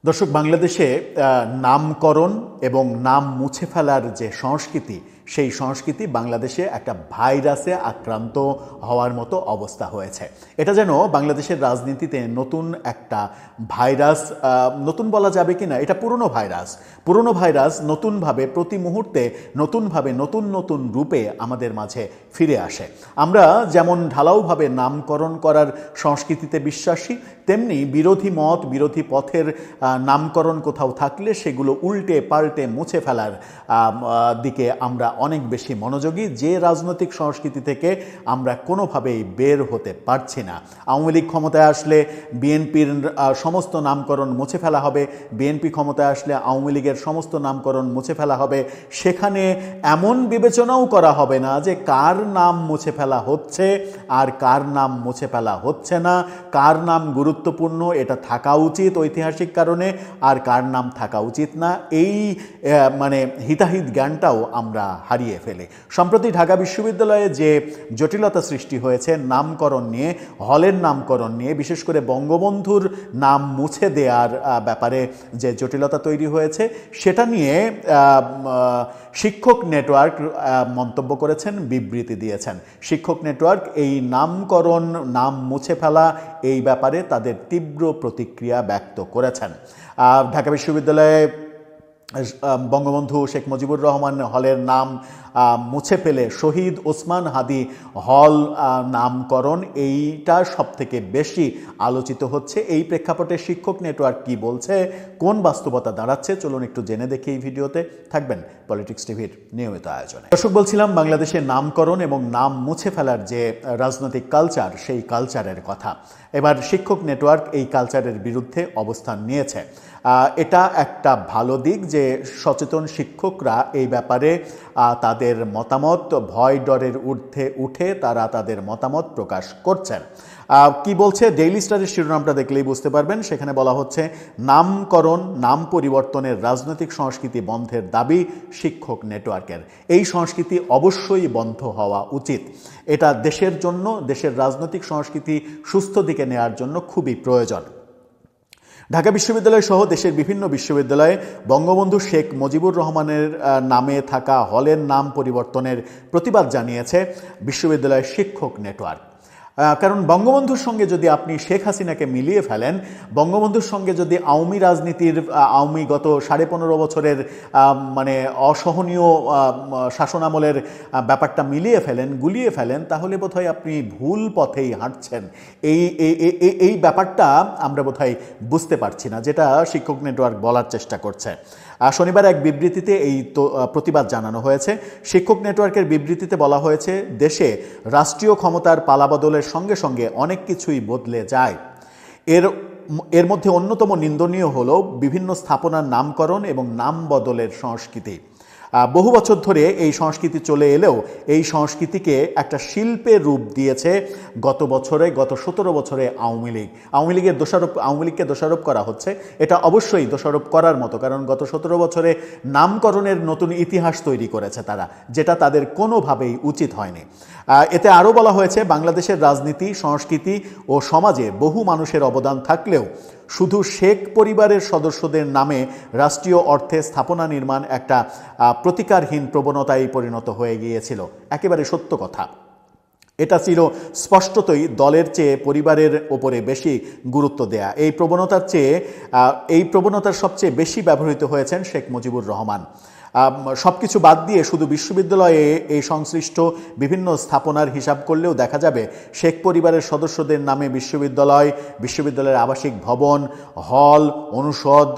দর্শক, বাংলাদেশে নামকরণ এবং নাম মুছে ফেলার যে সংস্কৃতি, সেই সংস্কৃতি বাংলাদেশে একটা ভাইরাসে আক্রান্ত হওয়ার মতো অবস্থা হয়েছে। এটা যেন বাংলাদেশের রাজনীতিতে নতুন একটা ভাইরাস, নতুন বলা যাবে কি না, এটা পুরনো ভাইরাস নতুনভাবে প্রতি মুহূর্তে নতুনভাবে নতুন নতুন রূপে আমাদের মাঝে ফিরে আসে। আমরা যেমন ঢালাওভাবে নামকরণ করার সংস্কৃতিতে বিশ্বাসী, তেমনি বিরোধী মত, বিরোধী পথের নামকরণ কোথাও থাকলে সেগুলো উল্টে পাল্টে মুছে ফেলার দিকে আমরা অনেক বেশি মনোযোগী, যে রাজনৈতিক সংস্কৃতি থেকে আমরা কোনোভাবেই বের হতে পারছি না। আওয়ামী লীগ ক্ষমতায় আসলে বিএনপির সমস্ত নামকরণ মুছে ফেলা হবে, বিএনপি ক্ষমতায় আসলে আওয়ামী লীগের সমস্ত নামকরণ মুছে ফেলা হবে। সেখানে এমন বিবেচনাও করা হবে না যে কার নাম মুছে ফেলা হচ্ছে আর কার নাম মুছে ফেলা হচ্ছে না, কার নাম গুরুত্বপূর্ণ, এটা থাকা উচিত ঐতিহাসিক কারণে, আর কার নাম থাকা উচিত না, এই হিতাহিত জ্ঞানটাও আমরা হারিয়ে ফেলে। সম্প্রতি ঢাকা বিশ্ববিদ্যালয়ে যে জটিলতা সৃষ্টি হয়েছে নামকরণ নিয়ে, হলের নামকরণ নিয়ে, বিশেষ করে বঙ্গবন্ধুর নাম মুছে দেওয়ার ব্যাপারে যে জটিলতা তৈরি হয়েছে, সেটা নিয়ে শিক্ষক নেটওয়ার্ক মন্তব্য করেছেন, বিবৃতি দিয়েছেন। শিক্ষক নেটওয়ার্ক এই নামকরণ, নাম মুছে ফেলা, এই ব্যাপারে তাদের তীব্র প্রতিক্রিয়া ব্যক্ত করেছেন। ঢাকা বিশ্ববিদ্যালয়ে বঙ্গবন্ধু শেখ মুজিবুর রহমান হলের নাম মুছে ফেলে শহীদ ওসমান হাদি হল নামকরণ, এইটা সবথেকে বেশি আলোচিত হচ্ছে। এই প্রেক্ষাপটে শিক্ষক নেটওয়ার্ক কি বলছে, কোন বাস্তবতা দাঁড়াচ্ছে, চলুন একটু জেনে দেখি এই ভিডিওতে। থাকবেন পলিটিক্স টিভির নিয়মিত আয়োজনে। দর্শক, বলছিলাম বাংলাদেশের নামকরণ এবং নাম মুছে ফেলার যে রাজনৈতিক কালচার, সেই কালচারের কথা। এবার শিক্ষক নেটওয়ার্ক এই কালচারের বিরুদ্ধে অবস্থান নিয়েছে। এটা একটা ভালো দিক যে সচেতন শিক্ষকরা এই ব্যাপারে তাদের মতামত, ভয় ডরের ঊর্ধ্বে উঠে তারা তাদের মতামত প্রকাশ করছেন। কি বলছে ডেইলি স্টারের শিরোনামটা দেখলেই বুঝতে পারবেন। সেখানে বলা হচ্ছে, নামকরণ, নাম পরিবর্তনের রাজনৈতিক সংস্কৃতি বন্ধের দাবি শিক্ষক নেটওয়ার্কের। এই সংস্কৃতি অবশ্যই বন্ধ হওয়া উচিত। এটা দেশের জন্য, দেশের রাজনৈতিক সংস্কৃতি সুস্থ দিকে নেওয়ার জন্য খুবই প্রয়োজন। ঢাকা বিশ্ববিদ্যালয় সহ দেশের বিভিন্ন বিশ্ববিদ্যালয়ে বঙ্গবন্ধু শেখ মুজিবুর রহমানের নামে থাকা হলের নাম পরিবর্তনের প্রতিবাদ জানিয়েছে বিশ্ববিদ্যালয়ের শিক্ষক নেটওয়ার্ক। কারণ বঙ্গবন্ধুর সঙ্গে যদি আপনি শেখ হাসিনাকে মিলিয়ে ফেলেন, বঙ্গবন্ধুর সঙ্গে যদি আওয়ামী রাজনীতির, আওয়ামী গত 15.5 বছরের অসহনীয় শাসনামলের ব্যাপারটা মিলিয়ে ফেলেন, গুলিয়ে ফেলেন, তাহলে বোধহয় আপনি ভুল পথেই হাঁটছেন। এই ব্যাপারটা আমরা বোধহয় বুঝতে পারছি না, যেটা শিক্ষক নেটওয়ার্ক বলার চেষ্টা করছে। শনিবার এক বিবৃতিতে এই প্রতিবাদ জানানো হয়েছে। শিক্ষক নেটওয়ার্কের বিবৃতিতে বলা হয়েছে, দেশে রাষ্ট্রীয় ক্ষমতার পালাবদলের সঙ্গে সঙ্গে অনেক কিছুই বদলে যায়। এর মধ্যে অন্যতম নিন্দনীয় হলো বিভিন্ন স্থাপনার নামকরণ এবং নাম বদলের সংস্কৃতি। বহু বছর ধরে এই সংস্কৃতি চলে এলেও এই সংস্কৃতিকে একটা শিল্পের রূপ দিয়েছে গত 17 বছরে আওয়ামী লীগ। আওয়ামী লীগকে দোষারোপ করা হচ্ছে, এটা অবশ্যই দোষারোপ করার মতো, কারণ গত 17 বছরে নামকরণের নতুন ইতিহাস তৈরি করেছে তারা, যেটা তাদের কোনোভাবেই উচিত হয়নি। এতে আরও বলা হয়েছে, বাংলাদেশের রাজনীতি, সংস্কৃতি ও সমাজে বহু মানুষের অবদান থাকলেও শুধু শেখ পরিবারের সদস্যদের নামে রাষ্ট্রীয় অর্থে স্থাপনা নির্মাণ একটা প্রতিকারহীন প্রবণতায় পরিণত হয়ে গিয়েছিল। একেবারে সত্য কথা। এটা ছিল স্পষ্টতই দলের চেয়ে পরিবারের ওপরে বেশি গুরুত্ব দেয়া। এই প্রবণতার সবচেয়ে বেশি ব্যবহৃত হয়েছেন শেখ মুজিবুর রহমান। সব কিছু বাদ দিয়ে শুধু বিশ্ববিদ্যালয়ে এই সংশ্লিষ্ট বিভিন্ন স্থাপনার হিসাব করলেও দেখা যাবে শেখ পরিবারের সদস্যদের নামে বিশ্ববিদ্যালয়ের আবাসিক ভবন, হল, অনুষদ,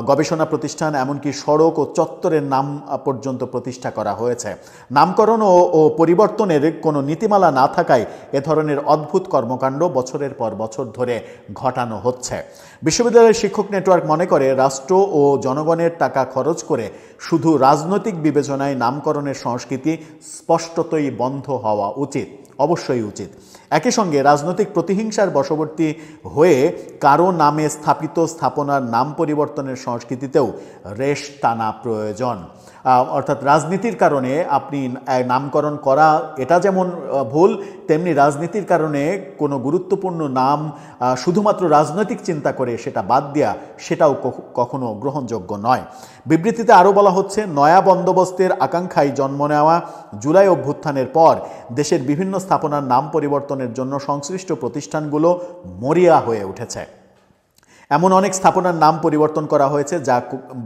গবেষণা প্রতিষ্ঠান, এমনকি সড়ক ও চত্বরের নাম পর্যন্ত প্রতিষ্ঠা করা হয়েছে। নামকরণ ও পরিবর্তনের কোনো নীতিমালা না থাকায় এ ধরনের অদ্ভুত কর্মকাণ্ড বছরের পর বছর ধরে ঘটানো হচ্ছে। বিশ্ববিদ্যালয়ের শিক্ষক নেটওয়ার্ক মনে করে, রাষ্ট্র ও জনগণের টাকা খরচ করে শুধু রাজনৈতিক বিবেচনায় নামকরণের সংস্কৃতি স্পষ্টতই বন্ধ হওয়া উচিত। অবশ্যই উচিত। একই সঙ্গে রাজনৈতিক প্রতিহিংসার বশবর্তী হয়ে কারো নামে স্থাপিত স্থাপনার নাম পরিবর্তনের সংস্কৃতিতেও রেশ টানা প্রয়োজন। অর্থাৎ রাজনীতির কারণে আপনি নামকরণ করা এটা যেমন ভুল, তেমনি রাজনীতির কারণে কোনো গুরুত্বপূর্ণ নাম শুধুমাত্র রাজনৈতিক চিন্তা করে সেটা বাদ দেওয়া, সেটাও কখনো গ্রহণযোগ্য নয়। বিবৃতিতে আরও বলা হচ্ছে, নয়া বন্দোবস্তের আকাঙ্ক্ষায় জন্ম নেওয়া জুলাই অভ্যুত্থানের পর দেশের বিভিন্ন স্থাপনার নাম পরিবর্তনের জন্য সংশ্লিষ্ট প্রতিষ্ঠানগুলো মরিয়া হয়ে উঠেছে। এমন অনেক স্থাপনার নাম পরিবর্তন করা হয়েছে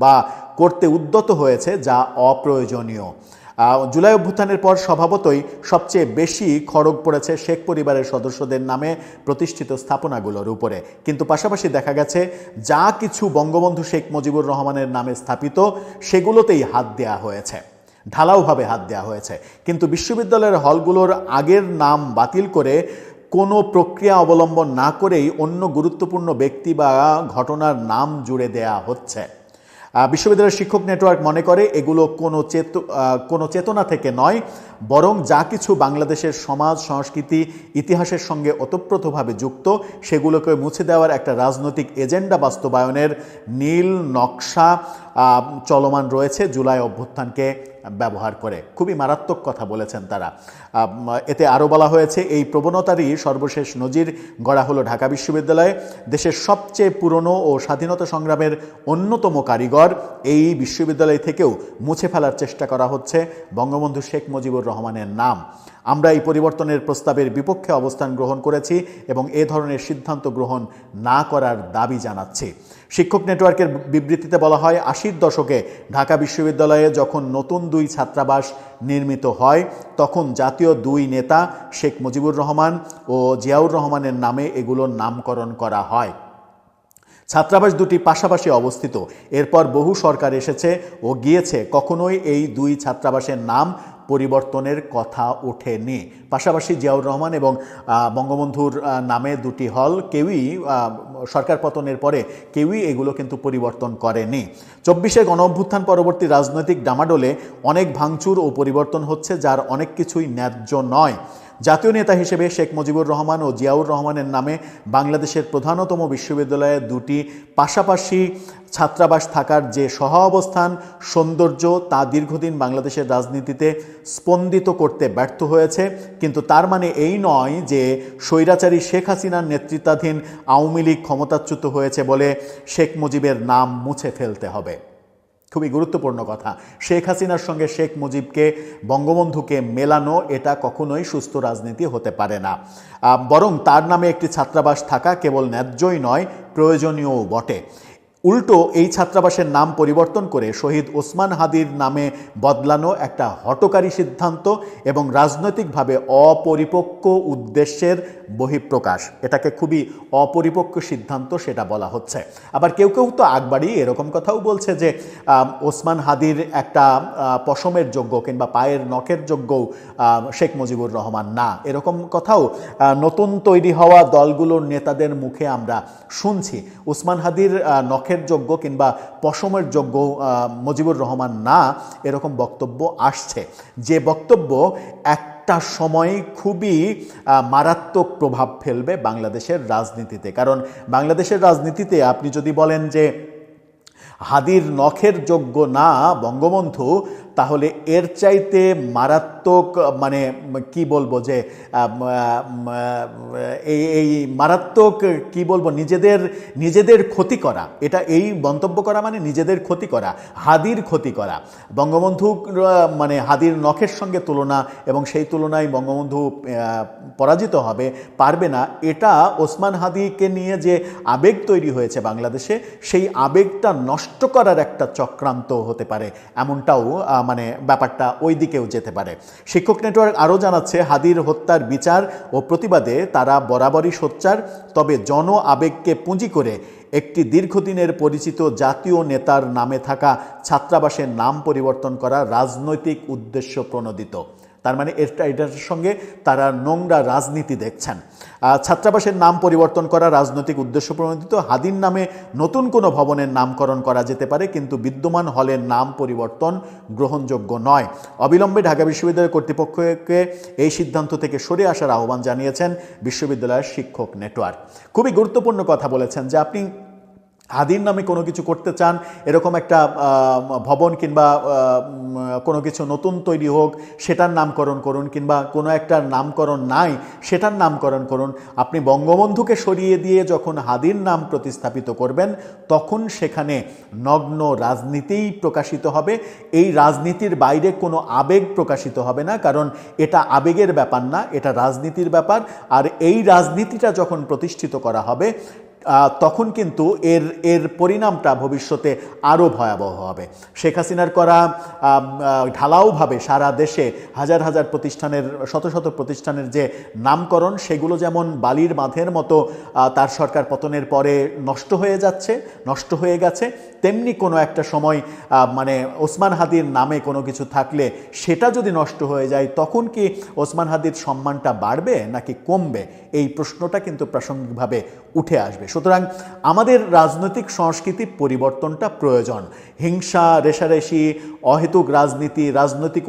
বা করতে উদ্যত হয়েছে যা অপ্রয়োজনীয়। জুলাই অভ্যুত্থানের পর স্বভাবতই সবচেয়ে বেশি খড়গ পড়েছে শেখ পরিবারের সদস্যদের নামে প্রতিষ্ঠিত স্থাপনাগুলোর উপরে, কিন্তু পাশাপাশি দেখা গেছে যা কিছু বঙ্গবন্ধু শেখ মুজিবুর রহমানের নামে স্থাপিত সেগুলোতেই হাত দেওয়া হয়েছে, ঢালাওভাবে হাত দেওয়া হয়েছে। কিন্তু বিশ্ববিদ্যালয়ের হলগুলোর আগের নাম বাতিল করে কোনো প্রক্রিয়া অবলম্বন না করেই অন্য গুরুত্বপূর্ণ ব্যক্তি বা ঘটনার নাম জুড়ে দেয়া হচ্ছে। বিশ্ববিদ্যালয়ের শিক্ষক নেটওয়ার্ক মনে করে এগুলো কোনো চেতনা থেকে নয়, বরং যা কিছু বাংলাদেশের সমাজ, সংস্কৃতি, ইতিহাসের সঙ্গে ওতপ্রোতভাবে যুক্ত সেগুলোকে মুছে দেওয়ার একটা রাজনৈতিক এজেন্ডা বাস্তবায়নের নীল নকশা চলমান রয়েছে জুলাই অভ্যুত্থানকে ব্যবহার করে। খুবই মারাত্মক কথা বলেছেন তারা। এতে আরও বলা হয়েছে, এই প্রবণতারই সর্বশেষ নজির গড়া হলো ঢাকা বিশ্ববিদ্যালয়ে। দেশের সবচেয়ে পুরনো ও স্বাধীনতা সংগ্রামের অন্যতম কারিগর এই বিশ্ববিদ্যালয় থেকেও মুছে ফেলার চেষ্টা করা হচ্ছে বঙ্গবন্ধু শেখ মুজিবুর রহমানের নাম। আমরা এই পরিবর্তনের প্রস্তাবের বিপক্ষে অবস্থান গ্রহণ করেছি এবং এ ধরনের সিদ্ধান্ত গ্রহণ না করার দাবি জানাচ্ছি। শিক্ষক নেটওয়ার্কের বিবৃতিতে বলা হয়, ৮০-র দশকে ঢাকা বিশ্ববিদ্যালয়ে যখন নতুন 2 ছাত্রাবাস নির্মিত হয় তখন জাতীয় 2 নেতা শেখ মুজিবুর রহমান ও জিয়াউর রহমানের নামে এগুলোর নামকরণ করা হয়। ছাত্রাবাস দুটি পাশাপাশি অবস্থিত। এরপর বহু সরকার এসেছে ও গিয়েছে, কখনোই এই 2 ছাত্রাবাসের নাম পরিবর্তনের কথা ওঠেনি। পাশাপাশি জিয়াউর রহমান এবং বঙ্গবন্ধুর নামে 2টি হল কেউই সরকার পতনের পরে কেউই এগুলো কিন্তু পরিবর্তন করেনি। 24-এর গণঅভ্যুত্থান পরবর্তী রাজনৈতিক ডামাডোলে অনেক ভাঙচুর ও পরিবর্তন হচ্ছে, যার অনেক কিছুই ন্যায্য নয়। জাতীয় নেতা হিসেবে শেখ মুজিবুর রহমান ও জিয়াউর রহমানের নামে বাংলাদেশের প্রধানতম বিশ্ববিদ্যালয়ে 2টি পাশাপাশি ছাত্রাবাস থাকার যে সহাবস্থান, সৌন্দর্য তা দীর্ঘদিন বাংলাদেশের রাজনীতিতে স্পন্দিত করতে ব্যর্থ হয়েছে। কিন্তু তার মানে এই নয় যে স্বৈরাচারী শেখ হাসিনার নেতৃত্বাধীন আওয়ামী লীগ ক্ষমতাচ্যুত হয়েছে বলে শেখ মুজিবের নাম মুছে ফেলতে হবে। খুবই গুরুত্বপূর্ণ কথা। শেখ হাসিনার সঙ্গে শেখ মুজিবকে, বঙ্গবন্ধুকে মেলানো এটা কখনোই সুস্থ রাজনীতি হতে পারে না। বরং তার নামে একটি ছাত্রাবাস থাকা কেবল ন্যায্যই নয়, প্রয়োজনীয়ও বটে। উল্টো এই ছাত্রাবাসের নাম পরিবর্তন করে শহীদ ওসমান হাদির নামে বদলানো একটা হঠকারী সিদ্ধান্ত এবং রাজনৈতিকভাবে অপরিপক্ক উদ্দেশ্যের বহিঃপ্রকাশ। এটাকে খুবই অপরিপক্ক সিদ্ধান্ত সেটা বলা হচ্ছে। আবার কেউ কেউ তো আগবাড়ি এরকম কথাও বলছে যে ওসমান হাদির একটা পশমের যোগ্য কিংবা পায়ের নখের যোগ্যও শেখ মুজিবুর রহমান না, এরকম কথাও নতুন তৈরি হওয়া দলগুলোর নেতাদের মুখে আমরা শুনছি। ওসমান হাদির নখের যোগ্য কিংবা পশমের যোগ্য মুজিবুর রহমান না, এরকম বক্তব্য আসছে, যে বক্তব্য একটা সময় খুবই মারাত্মক প্রভাব ফেলবে বাংলাদেশের রাজনীতিতে। কারণ বাংলাদেশের রাজনীতিতে আপনি যদি বলেন যে হাদির নখের যোগ্য না বঙ্গবন্ধু, তাহলে এর চাইতে মারাত্মক মানে কি বলবো যে এই মারাত্মক কি বলবো নিজেদের ক্ষতি করা, এটা এই মন্তব্য করা মানে নিজেদের ক্ষতি করা, হাদির ক্ষতি করা। বঙ্গবন্ধু মানে হাদির নখের সঙ্গে তুলনা এবং সেই তুলনায় বঙ্গবন্ধু পরাজিত হবে পারবে না, এটা ওসমান হাদিকে নিয়ে যে আবেগ তৈরি হয়েছে বাংলাদেশে, সেই আবেগটা নষ্ট করার একটা চক্রান্ত হতে পারে, এমনটাও মানে ব্যাপারটা ওই দিকেও যেতে পারে। শিক্ষক নেটওয়ার্ক আরও জানাচ্ছে, হাদির হত্যার বিচার ও প্রতিবাদে তারা বরাবরই সোচ্চার, তবে জন আবেগকে পুঁজি করে একটি দীর্ঘদিনের পরিচিত জাতীয় নেতার নামে থাকা ছাত্রাবাসের নাম পরিবর্তন করা রাজনৈতিক উদ্দেশ্য প্রণোদিত। তার মানে এটার সঙ্গে তারা নোংরা রাজনীতি দেখছেন। ছাত্রাবাসের নাম পরিবর্তন করা রাজনৈতিক উদ্দেশ্য প্রণোদিত। হাদির নামে নতুন কোনো ভবনের নামকরণ করা যেতে পারে, কিন্তু বিদ্যমান হলের নাম পরিবর্তন গ্রহণযোগ্য নয়। অবিলম্বে ঢাকা বিশ্ববিদ্যালয় কর্তৃপক্ষকে এই সিদ্ধান্ত থেকে সরে আসার আহ্বান জানিয়েছেন বিশ্ববিদ্যালয়ের শিক্ষক নেটওয়ার্ক। খুবই গুরুত্বপূর্ণ কথা বলেছেন যে আপনি হাদির নামে কোনো কিছু করতে চান, এরকম একটা ভবন কিংবা কোনো কিছু নতুন তৈরি হোক সেটার নামকরণ করুন, কিংবা কোনো একটা নামকরণ নাই সেটার নামকরণ করুন। আপনি বঙ্গবন্ধুকে সরিয়ে দিয়ে যখন হাদির নাম প্রতিস্থাপিত করবেন তখন সেখানে নগ্ন রাজনীতিই প্রকাশিত হবে। এই রাজনীতির বাইরে কোনো আবেগ প্রকাশিত হবে না, কারণ এটা আবেগের ব্যাপার না, এটা রাজনীতির ব্যাপার। আর এই রাজনীতিটা যখন প্রতিষ্ঠিত করা হবে তখন কিন্তু এর পরিণামটা ভবিষ্যতে আরও ভয়াবহ হবে। শেখ হাসিনার করা ঢালাওভাবে সারা দেশে হাজার হাজার প্রতিষ্ঠানের, শত শত প্রতিষ্ঠানের যে নামকরণ, সেগুলো যেমন বালির বাঁধের মতো তার সরকার পতনের পরে নষ্ট হয়ে গেছে, তেমনি কোনো একটা সময় মানে ওসমান হাদির নামে কোনো কিছু থাকলে সেটা যদি নষ্ট হয়ে যায় তখন কি ওসমান হাদির সম্মানটা বাড়বে নাকি কমবে? এই প্রশ্নটা কিন্তু প্রাসঙ্গিকভাবে উঠে আসবে। সুতরাং আমাদের রাজনৈতিক সংস্কৃতি পরিবর্তনটা প্রয়োজন। হিংসা, রেষারেষি, অহেতুক রাজনীতি, রাজনৈতিক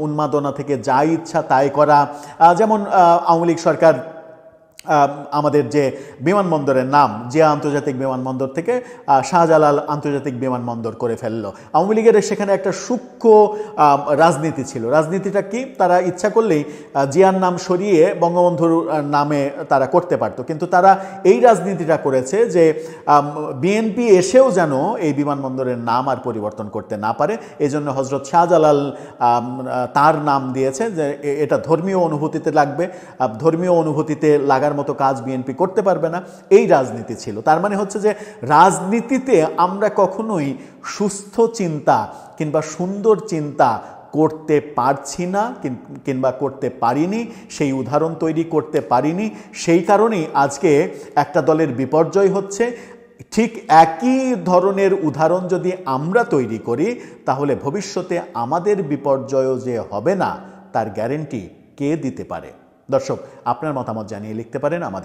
উন্মাদনা থেকে যা ইচ্ছা তাই করা, যেমন আওয়ামী লীগ সরকার আমাদের যে বিমানবন্দরের নাম জিয়া আন্তর্জাতিক বিমানবন্দর থেকে শাহজালাল আন্তর্জাতিক বিমানবন্দর করে ফেললো। আওয়ামী লীগের সেখানে একটা সূক্ষ্ম রাজনীতি ছিল। রাজনীতিটা কি? তারা ইচ্ছা করলেই জিয়ার নাম সরিয়ে বঙ্গবন্ধুর নামে তারা করতে পারতো, কিন্তু তারা এই রাজনীতিটা করেছে যে বিএনপি এসেও যেন এই বিমানবন্দরের নাম আর পরিবর্তন করতে না পারে। এই জন্য হজরত শাহজালাল তার নাম দিয়েছে যে এটা ধর্মীয় অনুভূতিতে লাগবে, ধর্মীয় অনুভূতিতে লাগার মতো কাজ বিএনপি করতে পারবে না, এই রাজনীতি ছিল। তার মানে হচ্ছে যে রাজনীতিতে আমরা কখনোই সুস্থ চিন্তা কিংবা সুন্দর চিন্তা করতে পারছি না কিংবা করতে পারিনি, সেই উদাহরণ তৈরি করতে পারিনি। সেই কারণেই আজকে একটা দলের বিপর্যয় হচ্ছে। ঠিক একই ধরনের উদাহরণ যদি আমরা তৈরি করি তাহলে ভবিষ্যতে আমাদের বিপর্যয়ও যে হবে না তার গ্যারেন্টি কে দিতে পারে? দর্শক, আপনার মতামত জানিয়ে লিখতে পারেন আমাদের।